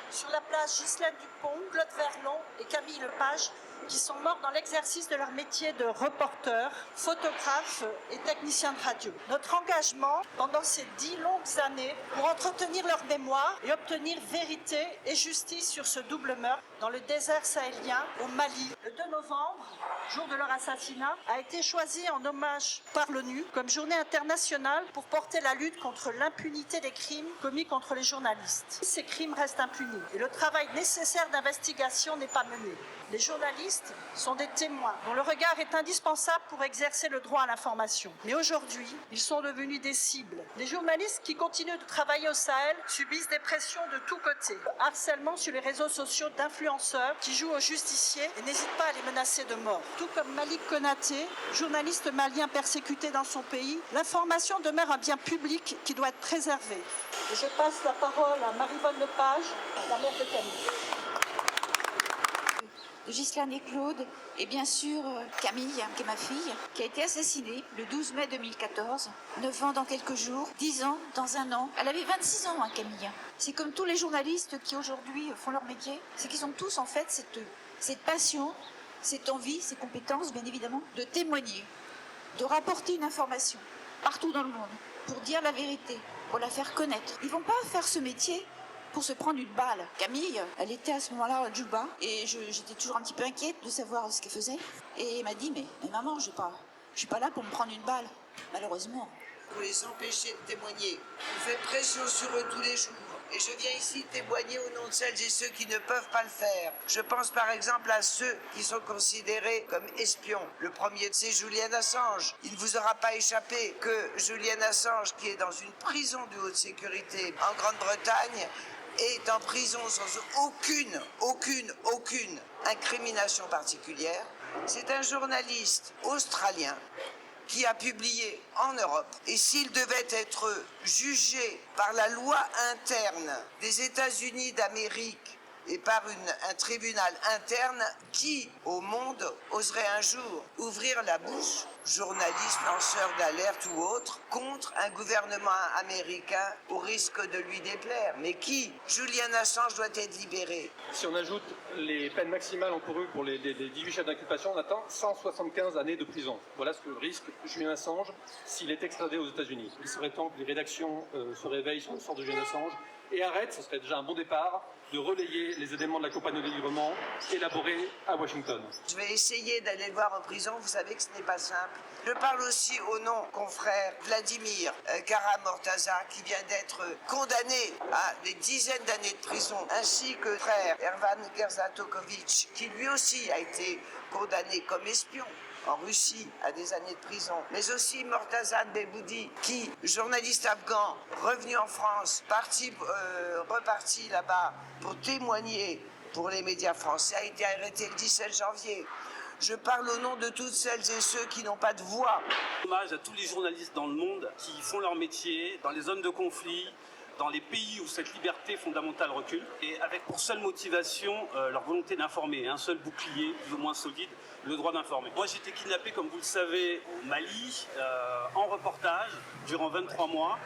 sur la place Ghislaine Dupont, Claude Verlon et Camille Lepage, qui sont morts dans l'exercice de leur métier de reporter, photographe et technicien de radio. Notre engagement pendant ces 10 longues années pour entretenir leur mémoire et obtenir vérité et justice sur ce double meurtre dans le désert sahélien au Mali. Le 2 novembre, jour de leur assassinat, a été choisi en hommage par l'ONU comme journée internationale pour porter la lutte contre l'impunité des crimes commis contre les journalistes. Ces crimes restent impunis et le travail nécessaire d'investigation n'est pas mené. Les journalistes sont des témoins dont le regard est indispensable pour exercer le droit à l'information. Mais aujourd'hui, ils sont devenus des cibles. Les journalistes qui continuent de travailler au Sahel subissent des pressions de tous côtés. Harcèlement sur les réseaux sociaux d'influenceurs qui jouent aux justiciers et n'hésitent pas à les menacer de mort. Tout comme Malik Konaté, journaliste malien persécuté dans son pays, l'information demeure un bien public qui doit être préservé. Et je passe la parole à Marie-Vonne Lepage, la mère de Camille. De Ghislaine et Claude, et bien sûr Camille, qui est ma fille, qui a été assassinée le 12 mai 2014, 9 ans dans quelques jours, 10 ans dans un an. Elle avait 26 ans, Camille. C'est comme tous les journalistes qui aujourd'hui font leur métier, c'est qu'ils ont tous en fait cette passion, cette envie, ces compétences bien évidemment, de témoigner, de rapporter une information partout dans le monde, pour dire la vérité, pour la faire connaître. Ils ne vont pas faire ce métier pour se prendre une balle. Camille, elle était à ce moment-là à Djouba et j'étais toujours un petit peu inquiète de savoir ce qu'elle faisait. Et elle m'a dit, mais maman, je suis pas là pour me prendre une balle, malheureusement. Pour les empêcher de témoigner, on fait pression sur eux tous les jours. Et je viens ici témoigner au nom de celles et ceux qui ne peuvent pas le faire. Je pense par exemple à ceux qui sont considérés comme espions. Le premier, c'est Julian Assange. Il ne vous aura pas échappé que Julian Assange, qui est dans une prison de haute sécurité en Grande-Bretagne, est en prison sans aucune incrimination particulière. C'est un journaliste australien qui a publié en Europe. Et s'il devait être jugé par la loi interne des États-Unis d'Amérique et par un tribunal interne, qui au monde oserait un jour ouvrir la bouche, journaliste, lanceur d'alerte ou autre, contre un gouvernement américain au risque de lui déplaire? Mais qui? Julian Assange doit être libéré. Si on ajoute les peines maximales encourues pour les 18 chefs d'inculpation, on atteint 175 années de prison. Voilà ce que risque Julian Assange s'il est extradé aux États-Unis. Il serait temps que les rédactions se réveillent sur le sort de Julian Assange et arrêtent, ce serait déjà un bon départ, de relayer les éléments de la campagne de délivrement élaborés à Washington. Je vais essayer d'aller le voir en prison, vous savez que ce n'est pas simple. Je parle aussi au nom confrère Vladimir Kara-Murtaza, qui vient d'être condamné à des dizaines d'années de prison, ainsi que frère Ervan Gerzatokovitch, qui lui aussi a été condamné comme espion en Russie à des années de prison, mais aussi Mortazan Beboudi, qui, journaliste afghan, revenu en France, reparti là-bas pour témoigner pour les médias français, a été arrêté le 17 janvier. Je parle au nom de toutes celles et ceux qui n'ont pas de voix. Hommage à tous les journalistes dans le monde qui font leur métier dans les zones de conflit, dans les pays où cette liberté fondamentale recule, et avec pour seule motivation leur volonté d'informer, un seul bouclier plus ou moins solide, le droit d'informer. Moi j'ai été kidnappé, comme vous le savez, au Mali, en reportage, durant 23 mois,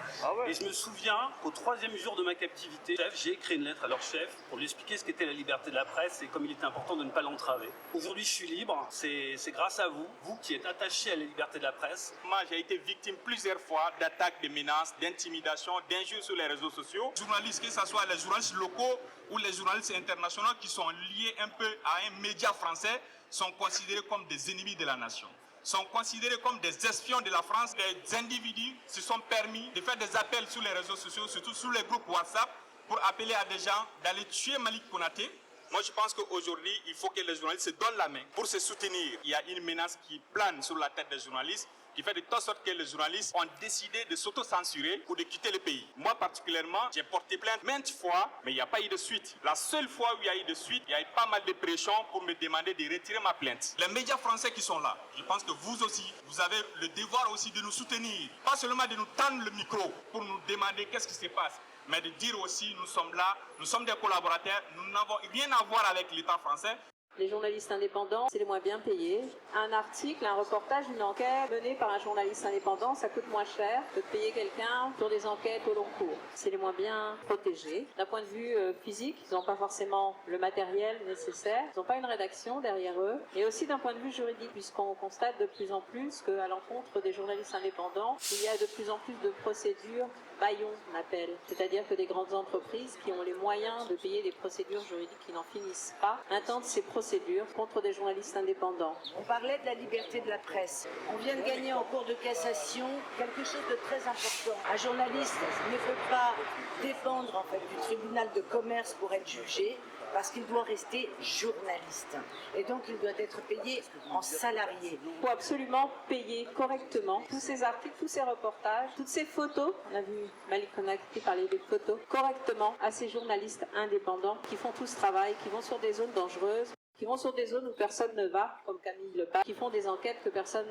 et je me souviens qu'au 3e jour de ma captivité, j'ai écrit une lettre à leur chef pour lui expliquer ce qu'était la liberté de la presse et comme il était important de ne pas l'entraver. Aujourd'hui je suis libre, c'est grâce à vous, vous qui êtes attachés à la liberté de la presse. Moi j'ai été victime plusieurs fois d'attaques, de menaces, d'intimidation, d'injures sur les réseaux sociaux. Journalistes, que ce soit les journalistes locaux ou les journalistes internationaux qui sont liés un peu à un média français, sont considérés comme des ennemis de la nation, sont considérés comme des espions de la France. Des individus se sont permis de faire des appels sur les réseaux sociaux, surtout sur les groupes WhatsApp, pour appeler à des gens d'aller tuer Malik Konaté. Moi, je pense qu'aujourd'hui, il faut que les journalistes se donnent la main pour se soutenir. Il y a une menace qui plane sur la tête des journalistes, qui fait de telle sorte que les journalistes ont décidé de s'auto-censurer ou de quitter le pays. Moi particulièrement, j'ai porté plainte maintes fois, mais il n'y a pas eu de suite. La seule fois où il y a eu de suite, il y a eu pas mal de pression pour me demander de retirer ma plainte. Les médias français qui sont là, je pense que vous aussi, vous avez le devoir aussi de nous soutenir. Pas seulement de nous tendre le micro pour nous demander qu'est-ce qui se passe, mais de dire aussi nous sommes là, nous sommes des collaborateurs, nous n'avons rien à voir avec l'État français. Les journalistes indépendants, c'est les moins bien payés. Un article, un reportage, une enquête menée par un journaliste indépendant, ça coûte moins cher que de payer quelqu'un pour des enquêtes au long cours. C'est les moins bien protégés. D'un point de vue physique, ils n'ont pas forcément le matériel nécessaire, ils n'ont pas une rédaction derrière eux. Et aussi d'un point de vue juridique, puisqu'on constate de plus en plus qu'à l'encontre des journalistes indépendants, il y a de plus en plus de procédures bâillons, on appelle. C'est-à-dire que des grandes entreprises qui ont les moyens de payer des procédures juridiques qui n'en finissent pas, intentent ces procédures contre des journalistes indépendants. On parlait de la liberté de la presse. On vient de gagner en cours de cassation quelque chose de très important. Un journaliste ne peut pas dépendre en fait, du tribunal de commerce pour être jugé, parce qu'il doit rester journaliste. Et donc, il doit être payé en salarié. Il faut absolument payer correctement tous ces articles, tous ces reportages, toutes ces photos. On a vu Malik Konakti parler des photos, correctement à ces journalistes indépendants qui font tout ce travail, qui vont sur des zones dangereuses, qui vont sur des zones où personne ne va, comme Camille Lepage, qui font des enquêtes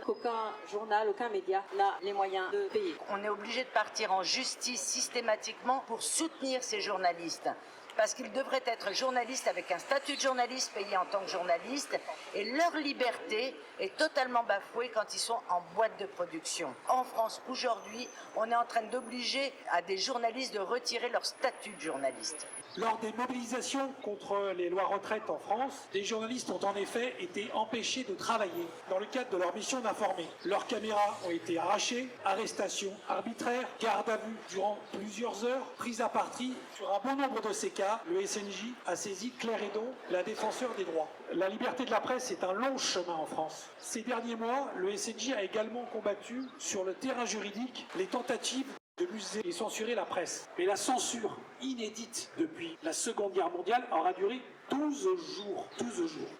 qu'aucun journal, aucun média n'a les moyens de payer. On est obligé de partir en justice systématiquement pour soutenir ces journalistes. Parce qu'ils devraient être journalistes avec un statut de journaliste payé en tant que journaliste, et leur liberté est totalement bafouée quand ils sont en boîte de production. En France, aujourd'hui, on est en train d'obliger à des journalistes de retirer leur statut de journaliste. Lors des mobilisations contre les lois retraite en France, des journalistes ont en effet été empêchés de travailler dans le cadre de leur mission d'informer. Leurs caméras ont été arrachées, arrestations arbitraires, garde à vue durant plusieurs heures, prise à partie. Sur un bon nombre de ces cas, le SNJ a saisi Claire Hédon, la défenseure des droits. La liberté de la presse est un long chemin en France. Ces derniers mois, le SNJ a également combattu sur le terrain juridique les tentatives de museler et censurer la presse. Mais la censure inédite depuis la Seconde Guerre mondiale aura duré 12 jours,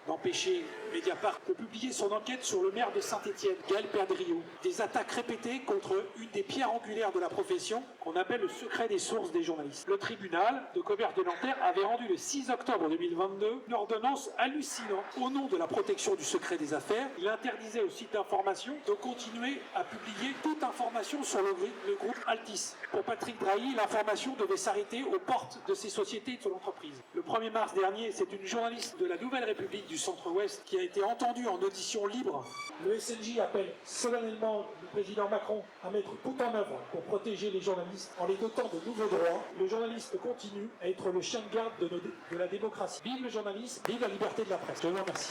d'empêcher Mediapart de publier son enquête sur le maire de Saint-Étienne, Gaël Perdriau. Des attaques répétées contre une des pierres angulaires de la profession, qu'on appelle le secret des sources des journalistes. Le tribunal de commerce de Nanterre avait rendu le 6 octobre 2022 une ordonnance hallucinante. Au nom de la protection du secret des affaires, il interdisait au site d'information de continuer à publier toute information sur le groupe Altis. Pour Patrick Drahi, l'information devait s'arrêter aux portes de ses sociétés et de son entreprise. Le 1er mars dernier, c'est une journaliste de la Nouvelle République du Centre-Ouest qui a été entendue en audition libre. Le SNJ appelle solennellement le président Macron à mettre tout en œuvre pour protéger les journalistes en les dotant de nouveaux droits. Le journaliste continue à être le chien de garde de la démocratie. Vive le journalisme, vive la liberté de la presse. Je vous remercie.